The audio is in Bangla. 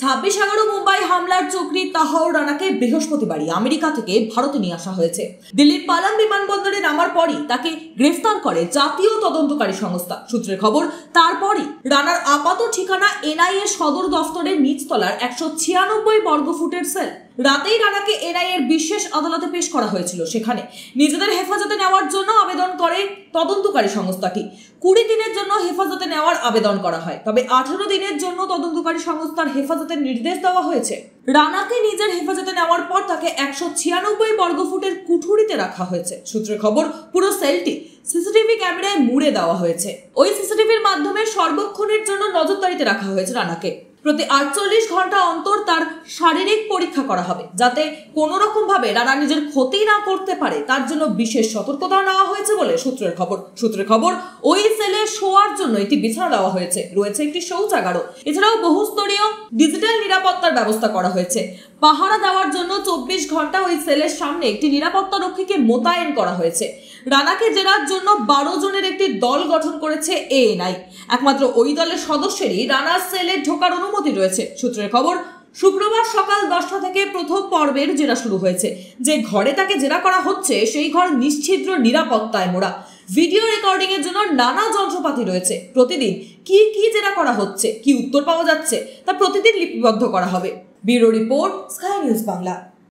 26/11 মুম্বাই হামলার চক্রী তাহাউর রানাকে বৃহস্পতিবারই আমেরিকা থেকে ভারতে নিয়ে আসা হয়েছে। দিল্লির পালাম বিমানবন্দরে নামার পরই তাকে গ্রেফতার করে জাতীয় তদন্তকারী সংস্থা। সূত্রের খবর, তারপরই রানার আপাত ঠিকানা এনআইএ সদর দফতরের নিচতলার 196 বর্গফুটের সেল। রাতেই রানাকে এনআইএর বিশেষ আদালতে পেশ করা হয়েছিল। সেখানে নিজেদের হেফাজতে নেওয়ার জন্য আবেদন করে তদন্তকারী সংস্থাটি। 20 দিনের জন্য হেফাজতে নেওয়ার আবেদন করা হয়, তবে 18 দিনের জন্য তদন্তকারী সংস্থার হেফাজতের নির্দেশ দেওয়া হয়েছে। রানাকে নিজের হেফাজতে নেওয়ার পর তাকে 196 বর্গফুটের কুঠুরিতে রাখা হয়েছে। সূত্রের খবর, পুরো সেলটি সিসিটিভি ক্যামেরায় মুড়ে দেওয়া হয়েছে। ওই সিসিটিভির মাধ্যমে সর্বক্ষণের জন্য নজরদারিতে রাখা হয়েছে রানাকে। প্রতি 48 ঘন্টা অন্তর তার শারীরিক পরীক্ষা করা হবে, যাতে কোনো রকম ভাবে রানা নিজের ক্ষতি না করতে পারে। তার জন্য বিশেষ সতর্কতা নেওয়া হয়েছে বলে সূত্রের খবর, ওই সেলে শোয়ার জন্য একটি বিছানা দেওয়া হয়েছে, রয়েছে একটি শৌচাগারও। এছাড়াও বহুস্তরীয় ডিজিটাল নিরাপত্তার ব্যবস্থা করা হয়েছে। পাহারা দেওয়ার জন্য 24 ঘন্টা ওই সেলের সামনে একটি নিরাপত্তা রক্ষীকে মোতায়েন করা হয়েছে। রানাকে জেরার জন্য 12 জনের একটি দল গঠন করেছে এএনআই। একমাত্র ওই দলের সদস্যেরই রানার সেলে ঢোকার অনুমতি রয়েছে। সূত্রের খবর, শুক্রবার সকাল 10টা থেকে প্রথম পর্বের জেরা শুরু হয়েছে। যে ঘরে তাকে জেরা করা হচ্ছে সেই ঘর নিশ্ছিদ্র নিরাপত্তায় মোড়া। ভিডিও রেকর্ডিং এর জন্য নানা যন্ত্রপাতি রয়েছে। প্রতিদিন কি কি জেরা করা হচ্ছে, কি উত্তর পাওয়া যাচ্ছে তা প্রতিদিন লিপিবদ্ধ করা হবে। Bureau report, sky news Bangla.